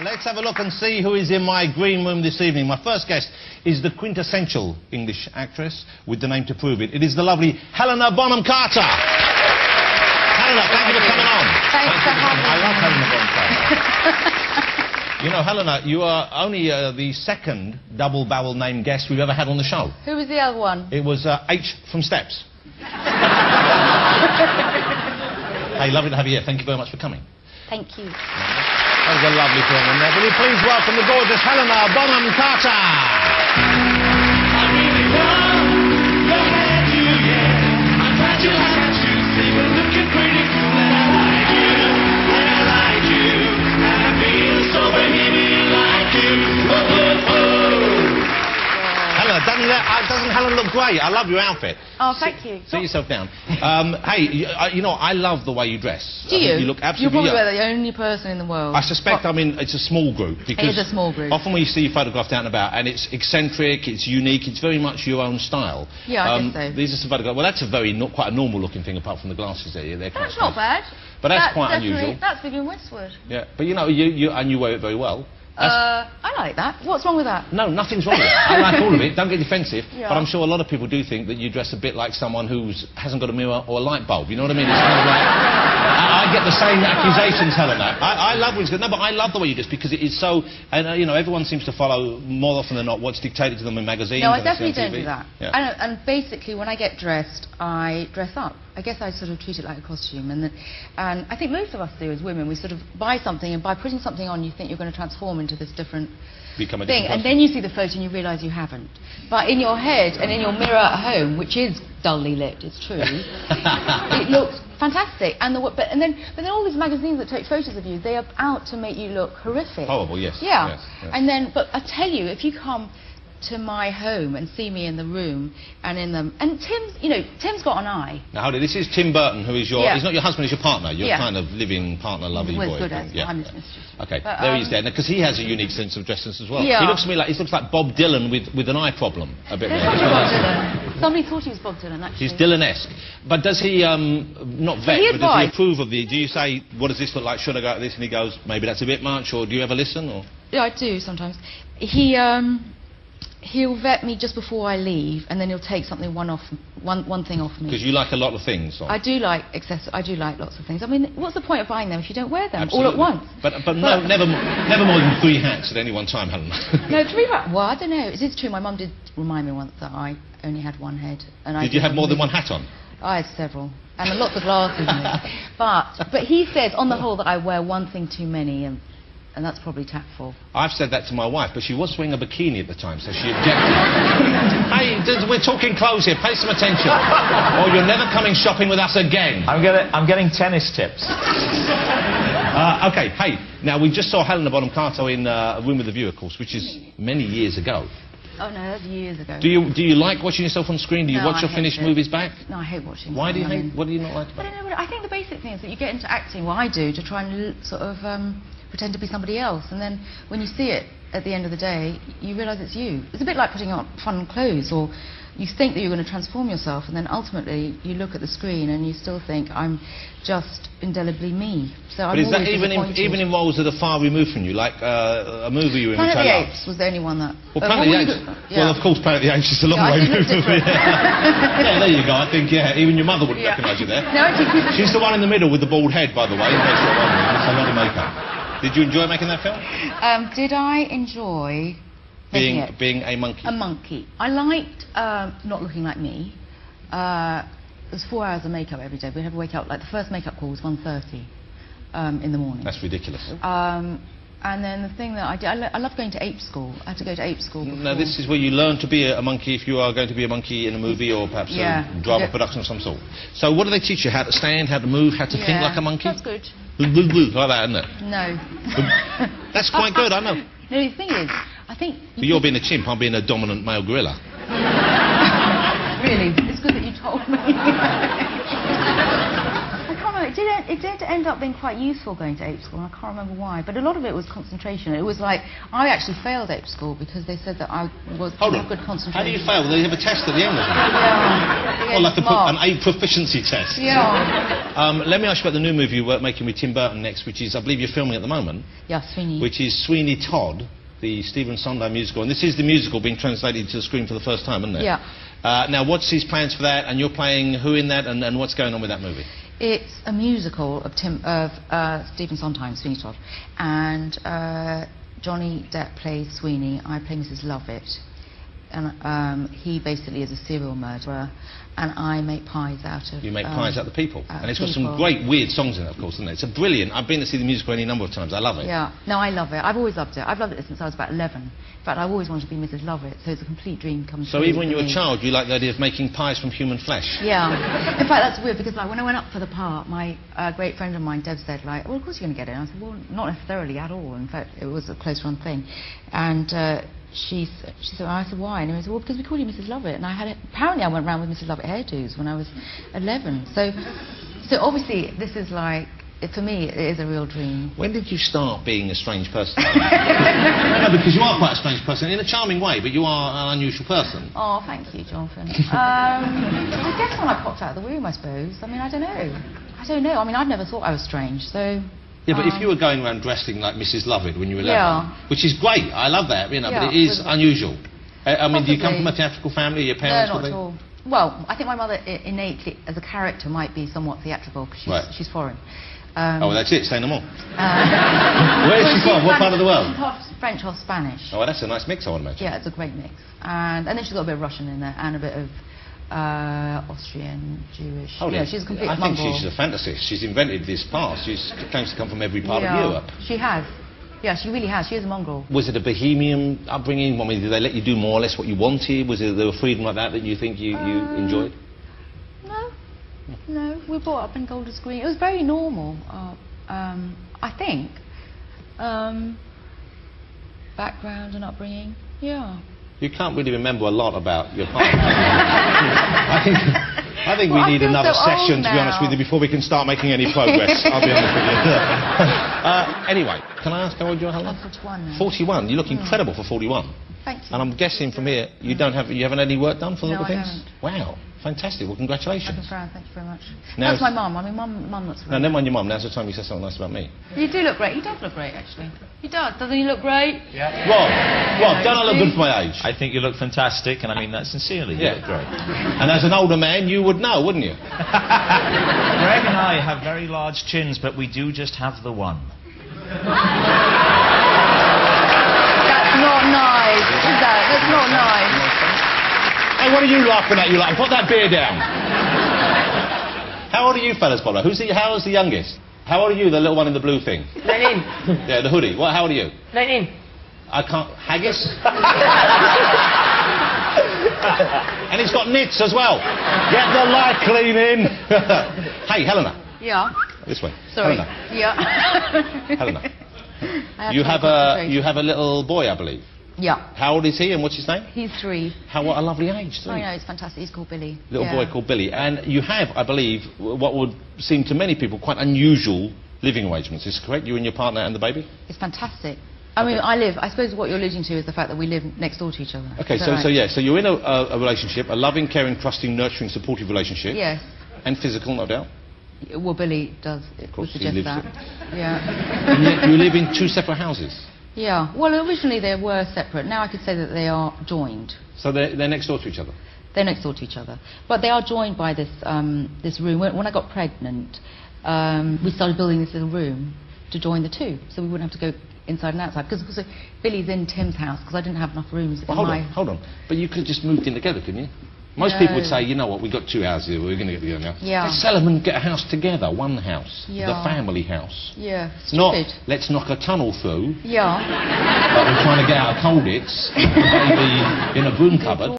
Let's have a look and see who is in my green room this evening. My first guest is the quintessential English actress with the name to prove it. It is the lovely Helena Bonham Carter. Helena, thank you for coming on. Thanks for having me. I love Helena Bonham Carter. You know, Helena, you are only the second double-barrel name guest we've ever had on the show. Who was the other one? It was H from Steps. Hey, lovely to have you here. Thank you very much for coming. Thank you. That was a lovely film in there. Will you please welcome the gorgeous Helena Bonham Carter? I really love looking at you, yeah. I'm glad you like I choose. Say we're looking pretty cool, and I like you, and I like you, and I feel so bohemian like you. Whoa, whoa, whoa. Helena, doesn't Helen look great? I love your outfit. Oh, thank you. Sit yourself down. Hey, you know, I love the way you dress. Do you? You look absolutely... You're probably the only person in the world. I suspect, I mean, it's a small group. Because it is a small group. Often when you see you photographed out and about, and it's eccentric, it's unique, it's very much your own style. Yeah, I guess so. These are some photographs. Well, that's a very, quite a normal-looking thing, apart from the glasses there. They're quite That's not bad. But that's quite unusual. That's Vivian Westwood. Yeah, but you know, you wear it very well. I like that. What's wrong with that? No, nothing's wrong with it. I like all of it. Don't get defensive. Yeah. But I'm sure a lot of people do think that you dress a bit like someone who hasn't got a mirror or a light bulb. You know what I mean? It's kind of like... I get the same accusations, Helena. I love what no, but I love the way you dress because it is so... And, you know, everyone seems to follow, more often than not, what's dictated to them in magazines. No, I definitely don't do that. Yeah. And basically, when I get dressed, I dress up. I guess I sort of treat it like a costume. And I think most of us do as women. We sort of buy something, and by putting something on, you think you're going to transform into this different thing. And then you see the photo and you realise you haven't. But in your head and in your mirror at home, which is dully lit, it's true, it looks fantastic. But then all these magazines that take photos of you, they are out to make you look horrific. Horrible, yes. Yeah. Yes, yes. And then, but I tell you, if you come to my home and see me in the room and Tim's got an eye. Now hold it, this is Tim Burton, who is your... Yeah. He's not your husband, he's your partner. Your Yeah. kind of living partner, lovey Well, boy. good as Yeah. I'm his mistress. Okay, But, there he is there, because he has a unique sense of dressing as well. Yeah. He looks to me like Bob Dylan with an eye problem, a bit There's more. something Bob Dylan. Somebody thought he was Bob Dylan, actually. He's Dylan-esque. But does he, not vet, He is but does he right. approve of the... Do you say, what does this look like, should I go at this? And he goes, maybe that's a bit much, or do you ever listen, or...? Yeah, I do sometimes. He'll vet me just before I leave, and then he'll take something one thing off me. Because you like a lot of things. Or... I do like lots of things. I mean, what's the point of buying them if you don't wear them Absolutely. all at once? But no, never more than 3 hats at any one time, Helena. No, 3 hats. Well, I don't know. It is true. My mum did remind me once that I only had 1 head. And Did you have more than 1 hat on? I had several, and lots of glasses. But he says, on the whole, that I wear 1 thing too many, and that's probably tactful. I've said that to my wife, but she was wearing a bikini at the time, so she objected. Hey, we're talking clothes here, pay some attention. Or you're never coming shopping with us again. I'm getting tennis tips. Okay, hey, now we just saw Helena Bonham Carter in A Room with a View, of course, which is many years ago. Oh no, that's years ago. Do you like watching yourself on screen? Do you watch your finished movies back? No, I hate watching. Why do you hate? What do you not like about it? I don't know. I think the basic thing is that you get into acting, what I do, to try and sort of pretend to be somebody else, and then when you see it at the end of the day, you realise it's you. It's a bit like putting on fun clothes, or you think that you're going to transform yourself, and then ultimately you look at the screen and you still think, I'm just indelibly me. So but I'm is that always even in roles that are far removed from you, like a movie you were in? Planet of the Apes was the only one that... Well, Planet of the Apes... Well, of course, Planet of the Apes is a long way moved. Yeah, there you go. I think, yeah, even your mother wouldn't recognise you there. No, she's the one in the middle with the bald head, by the way. In case you're wondering. It's a lot of makeup. Did you enjoy making that film? Did I enjoy... Being a monkey? A monkey. I liked not looking like me. It was 4 hours of makeup every day. We'd have to wake up, like the first makeup call was 1:30 in the morning. That's ridiculous. And then the thing that I did, I love going to ape school. I had to go to ape school before. Now this is where you learn to be a monkey if you are going to be a monkey in a movie or perhaps a drama production of some sort. So what do they teach you? How to stand, how to move, how to think like a monkey? That's good. Like that, isn't it? No. That's quite good, I know. No, the thing is, I think... But you're being a chimp, I'm being a dominant male gorilla. Really? It's good that you told me. I can't remember. it did end up being quite useful going to ape school, and I can't remember why, but a lot of it was concentration. It was like, I actually failed ape school because they said that I was not good concentration. How do you fail? They have a test at the end of it. Yeah. Or like an ape proficiency test. Yeah. Let me ask you about the new movie you're making with Tim Burton next, which is, I believe you're filming at the moment. Yeah, Sweeney. Which is Sweeney Todd, the Stephen Sondheim musical. And this is the musical being translated to the screen for the first time, isn't it? Yeah. Now, what's his plans for that? And you're playing who in that? And what's going on with that movie? It's a musical of Stephen Sondheim, Sweeney Todd. And Johnny Depp plays Sweeney. I play Mrs. Lovett. And he basically is a serial murderer, and I make pies out of... You make pies out of the people. And it's got people. some great, weird songs in it, of course, isn't it? It's a brilliant... I've been to see the musical any number of times. I love it. Yeah. No, I love it. I've always loved it. I've loved it since I was about 11. In fact, I've always wanted to be Mrs. Lovett, so it's a complete dream come true. So even when you were a child, you liked the idea of making pies from human flesh? Yeah. In fact, that's weird, because like, when I went up for the part, my great friend of mine, Deb, said, like, well, of course you're going to get it. And I said, well, not necessarily at all. In fact, it was a close run thing. And... She said, I said, why? And he said, well, because we called you Mrs. Lovett. And apparently I went around with Mrs. Lovett hairdos when I was 11. So obviously this is like, for me, it is a real dream. When did you start being a strange person? No, because you are quite a strange person, in a charming way, but you are an unusual person. Oh, thank you, Jonathan. I guess when I popped out of the womb, I suppose. I mean, I don't know. I mean, I've never thought I was strange, so... Yeah, but if you were going around dressing like Mrs. Lovett when you were 11, which is great, I love that, you know, but it is unusual. I mean, do you come from a theatrical family? Your parents? No, not at all. Well, I think my mother innately, as a character, might be somewhat theatrical because she's foreign. Oh, well, that's it. Say no more. Where is she from? What part of the world? She's half French, half Spanish. Oh, well, that's a nice mix, I would imagine. Yeah, it's a great mix. And then she's got a bit of Russian in there and a bit of Austrian, Jewish. Yeah, she's a complete I think she's a fantasist. She's invented this past. She claims to come from every part of Europe. She has. Yeah, she really has. She is a mongrel. Was it a bohemian upbringing? I mean, did they let you do more or less what you wanted? Was there a freedom like that you think you enjoyed? No. We were brought up in Golders Green. It was very normal, I think. Background and upbringing, yeah. You can't really remember a lot about your partner. I think we need another session, to be honest with you, before we can start making any progress. I'll be honest with you. Anyway, can I ask how old you are, Helena? I'm 41 now. 41? You look incredible for 41. Thank you. And I'm guessing from here, you haven't any work done for the little things? No, I haven't. Wow. Fantastic. Well, congratulations. I'm proud. Thank you very much. Now That's my mum. I mean, mum looks great. No, never mind your mum. Now's the time you say something nice about me. You do look great. He does look great, actually. He does. Doesn't he look great? Yeah. Rob, don't I look good for my age? I think you look fantastic, and I mean that sincerely. You look great. And as an older man, you would know, wouldn't you? Greg and I have very large chins, but we do just have the one. That's not nice, is that? That's not nice. Hey, what are you laughing at? Put that beer down. How old are you fellas, by the way? How old's the youngest? How old are you, the little one in the blue thing? 19. Yeah, the hoodie. How old are you? 19. I can't... Haggis? And he's got nits as well. Get the light clean in. Hey, Helena. Yeah. This way. Sorry. Helena. Yeah. Helena. You have a little boy, I believe. Yeah. How old is he and what's his name? He's 3. What a lovely age, 3. I know, it's fantastic. He's called Billy. Little boy called Billy. And you have, I believe, what would seem to many people quite unusual living arrangements. Is this correct? You and your partner and the baby? It's fantastic. I mean, I suppose what you're alluding to is the fact that we live next door to each other. Okay, so you're in a relationship, a loving, caring, trusting, nurturing, supportive relationship. Yes. And physical, no doubt. Well, Billy does. Of course, he suggest lives that. it. Yeah. And yet you live in 2 separate houses. Yeah. Well, originally they were separate. Now I could say that they are joined. So they're next door to each other. They're next door to each other, but they are joined by this this room. When I got pregnant, we started building this little room to join the 2, so we wouldn't have to go inside and outside. Because also Billy's in Tim's house because I didn't have enough rooms. Well, hold on. But you could have just moved in together, couldn't you? Most people would say, you know what, we've got 2 houses here, we're going to get together now. Yeah. Let's sell them and get a house together, one house. Yeah. The family house. Yeah. Stupid. Not, let's knock a tunnel through. Yeah. Like we're trying to get out of Colditz, maybe in a broom cupboard.